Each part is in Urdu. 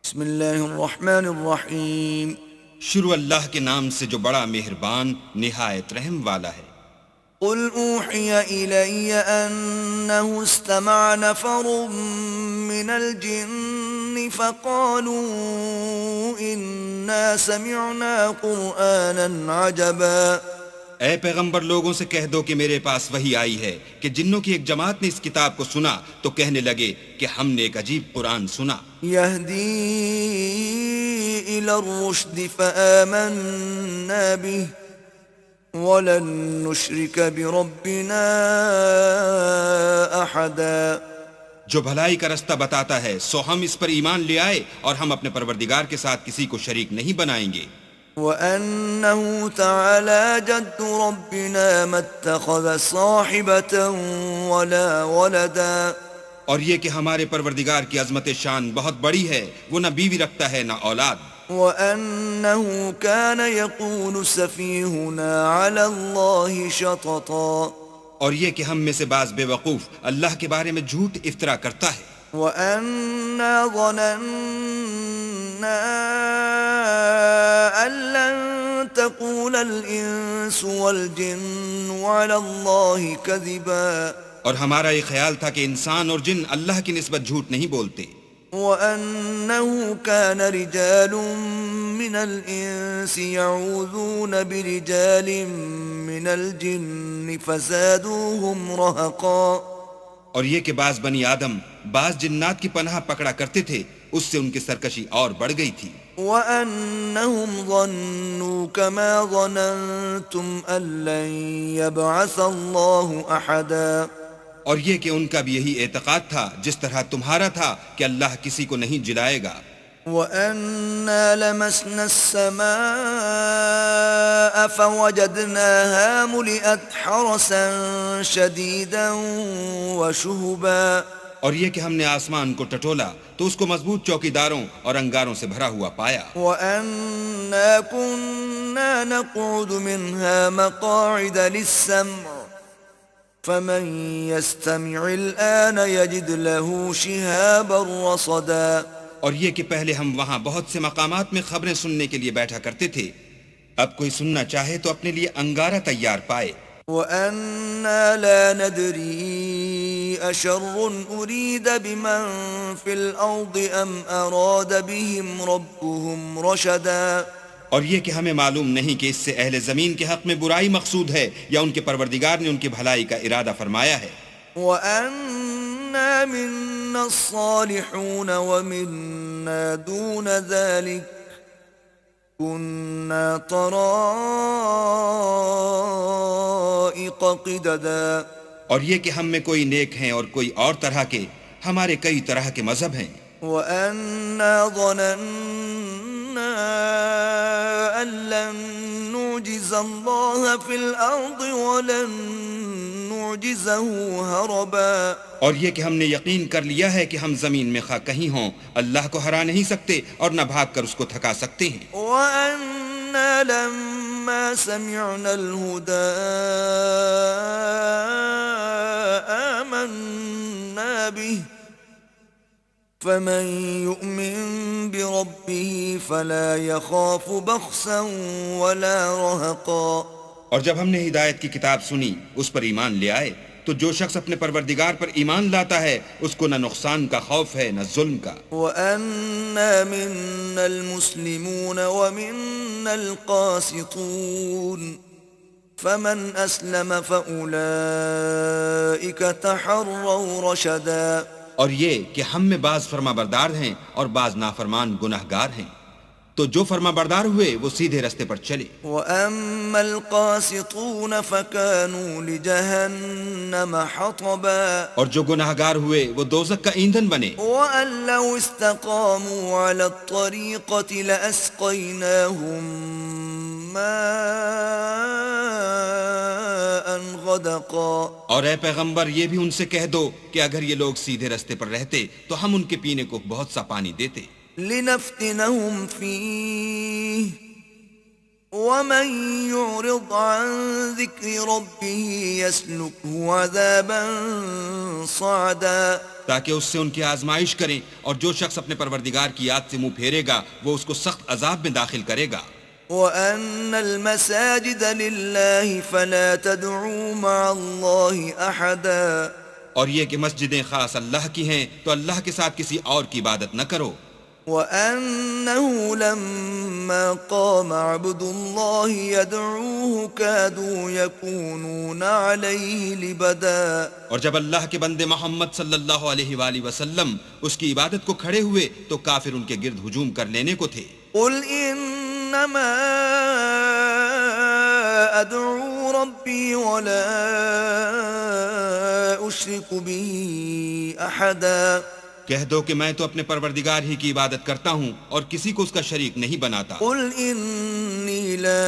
بسم اللہ الرحمن الرحیم۔ شروع اللہ کے نام سے جو بڑا مہربان نہایت رحم والا ہے۔ قل اوحی الی انہ استمع نفر من الجن فقالوا انا سمعنا قرآنا عجبا۔ اے پیغمبر لوگوں سے کہہ دو کہ میرے پاس وحی آئی ہے کہ جنوں کی ایک جماعت نے اس کتاب کو سنا تو کہنے لگے کہ ہم نے ایک عجیب قرآن سنا۔ یہدی الی الرشد فآمنا به ولن نشرک بربنا احدا۔ جو بھلائی کا رستہ بتاتا ہے سو ہم اس پر ایمان لے آئے اور ہم اپنے پروردگار کے ساتھ کسی کو شریک نہیں بنائیں گے۔ وَأَنَّهُ تَعَالَى جَدُّ رَبِّنَا مَا اتَّخَذَ صَاحِبَةً وَلَا وَلَدًا۔ اور یہ کہ ہمارے پروردگار کی عظمت شان بہت بڑی ہے، وہ نہ بیوی رکھتا ہے نہ اولاد۔ وَأَنَّهُ كَانَ يَقُولُ سَفِيهُنَا عَلَى اللَّهِ شَطَطًا۔ اور یہ کہ ہم میں سے بعض بے وقوف اللہ کے بارے میں جھوٹ افطرا کرتا ہے۔ وَأَنَّا ظَنَنَّا أَن لَّن تَقُولَ الْإِنسُ وَالْجِنُّ عَلَى اللَّهِ كَذِبًا۔ اور ہمارا یہ خیال تھا کہ انسان اور جن اللہ کی نسبت جھوٹ نہیں بولتے۔ وَأَنَّهُ كَانَ رِجَالٌ مِّنَ الْإِنسِ يَعُوذُونَ بِرِجَالٍ مِّنَ الْجِنِّ فَزَادُوهُمْ رَهَقًا۔ اور یہ کہ بعض بنی آدم بعض جنات کی پناہ پکڑا کرتے تھے، اس سے ان کی سرکشی اور بڑھ گئی تھی۔ وَأَنَّهُمْ ظَنُّوا كَمَا ظَنَنْتُمْ أَن لَّن يَبْعَثَ اللَّهُ أَحَدًا۔ اور یہ کہ ان کا بھی یہی اعتقاد تھا جس طرح تمہارا تھا کہ اللہ کسی کو نہیں جلائے گا۔ وَأَنَّا لَمَسْنَا السَّمَاءَ فَوَجَدْنَاهَا مُلِئَتْ حَرَسًا شَدِيدًا وَشُهُبًا۔ اور یہ کہ ہم نے آسمان کو ٹٹولا تو اس کو مضبوط چوکیداروں اور انگاروں سے بھرا ہوا پایا۔ وَأَنَّا كُنَّا نَقْعُدُ مِنْهَا مَقَاعِدَ لِلسَّمْعِ فَمَن يَسْتَمِعِ الْآنَ يَجِدْ لَهُ شِهَابًا رَّصَدًا۔ اور یہ کہ پہلے ہم وہاں بہت سے مقامات میں خبریں سننے کے لیے بیٹھا کرتے تھے، اب کوئی سننا چاہے تو اپنے لیے انگارہ تیار پائے۔ وَأَنَّا لَا نَدْرِي أَشَرٌّ أُرِيدَ بِمَن فِي الْأَرْضِ أَمْ أَرَادَ بِهِمْ رَبُّهُمْ رَشَدًا۔ اور یہ کہ ہمیں معلوم نہیں کہ اس سے اہل زمین کے حق میں برائی مقصود ہے یا ان کے پروردگار نے ان کی بھلائی کا ارادہ فرمایا ہے۔ وَأَنَّا مِنَّا الصَّالِحُونَ وَمِنَّا دُونَ ذَلِكَ كُنَّا طَرَائِقَ قِدَدًا۔ اور یہ کہ ہم میں کوئی نیک ہیں اور کوئی اور طرح کے، ہمارے کئی طرح کے مذہب ہیں۔ وَأَنَّا ظَنَنَّا أَن لَّن نُّعْجِزَ اللَّهَ فِي الْأَرْضِ وَلَن نُّعْجِزَهُ هَرَبًا۔ اور یہ کہ ہم نے یقین کر لیا ہے کہ ہم زمین میں خواہ کہیں ہوں اللہ کو ہرا نہیں سکتے اور نہ بھاگ کر اس کو تھکا سکتے ہیں۔ وَأَنَّا لَمَّا سَمِعْنَا الْهُدَىٰ آمَنَّا بِهِ فَمَن يُؤْمِن بِرَبِّهِ فَلَا يَخَافُ بَخْسًا وَلَا رَهَقًا۔ اور جب ہم نے ہدایت کی کتاب سنی اس پر ایمان لے آئے تو جو شخص اپنے پروردگار پر ایمان لاتا ہے اس کو نہ نقصان کا خوف ہے نہ ظلم کا۔ وَأَنَّا مِنَّا الْمُسْلِمُونَ وَمِنَّا الْقَاسِطُونَ فَمَنْ أَسْلَمَ فَأُولَئِكَ تَحَرَّوْا رَشَدًا۔ اور یہ کہ ہم میں بعض فرما بردار ہیں اور بعض نافرمان گناہگار ہیں، تو جو فرما بردار ہوئے وہ سیدھے رستے پر چلے۔ وَأَمَّا الْقَاسِطُونَ فَكَانُوا لِجَهَنَّمَ حَطَبًا۔ اور جو گناہگار ہوئے وہ دوزخ کا ایندھن بنے۔ وَأَن لَّوْ اسْتَقَامُوا عَلَى الطَّرِيقَةِ لَأَسْقَيْنَاهُم مَّاءً غَدَقًا۔ اور اے پیغمبر یہ بھی ان سے کہہ دو کہ اگر یہ لوگ سیدھے رستے پر رہتے تو ہم ان کے پینے کو بہت سا پانی دیتے۔ لِنَفْتِنَهُمْ فِيهِ وَمَن يُعْرِضْ عَن ذِكْرِ رَبِّهِ يَسْلُكْهُ عَذَابًا صعدا تاکہ اس سے ان کی آزمائش کریں، اور جو شخص اپنے پروردگار کی یاد سے منہ پھیرے گا وہ اس کو سخت عذاب میں داخل کرے گا۔ وَأَنَّ الْمَسَاجِدَ لِلَّهِ فَلَا تَدْعُوا مَعَ اللَّهِ أَحَدًا، اور یہ کہ مسجدیں خاص اللہ کی ہیں تو اللہ کے ساتھ کسی اور کی عبادت نہ کرو۔ وَأَنَّهُ لَمَّا قَامَ عَبْدُ اللَّهِ يَدْعُوهُ كَادُوا يَكُونُونَ عَلَيْهِ لِبَدًا، اور جب اللہ کے بندے محمد صلی اللہ علیہ وآلہ وسلم اس کی عبادت کو کھڑے ہوئے تو کافر ان کے گرد ہجوم کر لینے کو تھے۔ قُلْ إِنَّمَا أَدْعُو رَبِّي وَلَا أُشْرِكُ بِهِ أَحَدًا، کہہ دو کہ میں تو اپنے پروردگار ہی کی عبادت کرتا ہوں اور کسی کو اس کا شریک نہیں بناتا۔ قُلْ إِنِّي لَا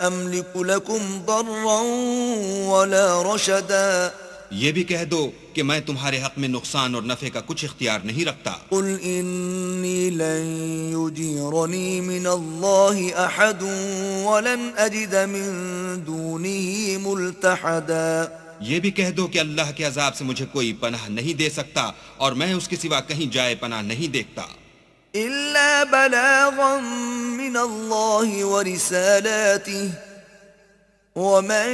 أَمْلِكُ لَكُمْ ضَرًّا وَلَا رَشَدًا، یہ بھی کہہ دو کہ میں تمہارے حق میں نقصان اور نفع کا کچھ اختیار نہیں رکھتا۔ قُلْ إِنِّي لَن يُجِيرَنِي مِنَ اللَّهِ أَحَدٌ وَلَنْ أَجِدَ مِن دُونِهِ مُلْتَحَدًا، یہ بھی کہہ دو کہ اللہ کے عذاب سے مجھے کوئی پناہ نہیں دے سکتا اور میں اس کے سوا کہیں جائے پناہ نہیں دیکھتا۔ إِلَّا بَلَاغًا مِّنَ اللَّهِ وَرِسَالَاتِهِ، وَمَن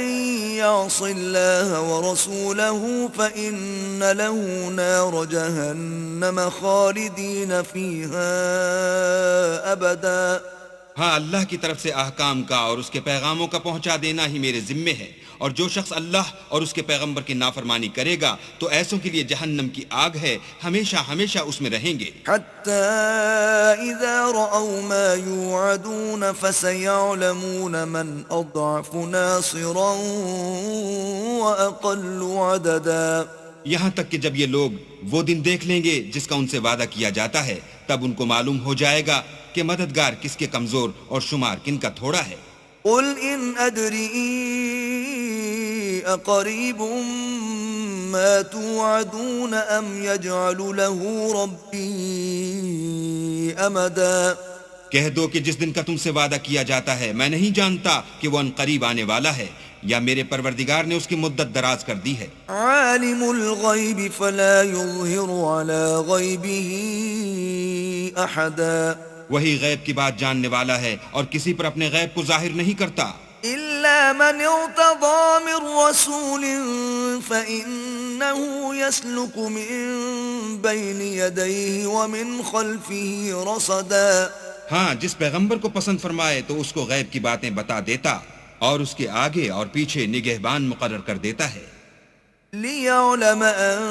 يَعْصِ اللَّهَ وَرَسُولَهُ فَإِنَّ لَهُ نَارَ جَهَنَّمَ خَالِدِينَ فِيهَا أَبَدًا۔ ہاں، اللہ کی طرف سے احکام کا اور اس کے پیغاموں کا پہنچا دینا ہی میرے ذمے ہے، اور جو شخص اللہ اور اس کے پیغمبر کی نافرمانی کرے گا تو ایسوں کے لیے جہنم کی آگ ہے، ہمیشہ ہمیشہ اس میں رہیں گے۔ حتى إذا رأوا ما يوعدون فسيعلمون من أضعف ناصرا وأقل عددا، یہاں تک کہ جب یہ لوگ وہ دن دیکھ لیں گے جس کا ان سے وعدہ کیا جاتا ہے، تب ان کو معلوم ہو جائے گا کہ مددگار کس کے کمزور اور شمار کن کا تھوڑا ہے۔ قل إن أدري أقريب ما توعدون أم يجعل له ربي أمدا، کہہ دو کہ جس دن کا تم سے وعدہ کیا جاتا ہے میں نہیں جانتا کہ وہ ان قریب آنے والا ہے یا میرے پروردگار نے اس کی مدت دراز کر دی ہے۔ عالم الغيب فلا يظهر على غيبه أحدا، وہی غیب کی بات جاننے والا ہے اور کسی پر اپنے غیب کو ظاہر نہیں کرتا، إلا من ارتضى من رسول فإنه يسلك من بين يديه ومن خلفه رصدا، ہاں جس پیغمبر کو پسند فرمائے تو اس کو غیب کی باتیں بتا دیتا اور اس کے آگے اور پیچھے نگہبان مقرر کر دیتا ہے۔ ليعلم أن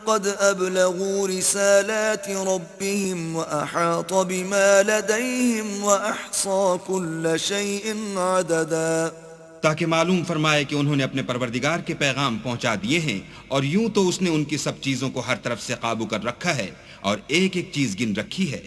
قد أبلغوا رسالات ربهم وأحاط بما لديهم وأحصى كل شيء عددا، تاکہ معلوم فرمائے کہ انہوں نے اپنے پروردگار کے پیغام پہنچا دیے ہیں، اور یوں تو اس نے ان کی سب چیزوں کو ہر طرف سے قابو کر رکھا ہے اور ایک ایک چیز گن رکھی ہے۔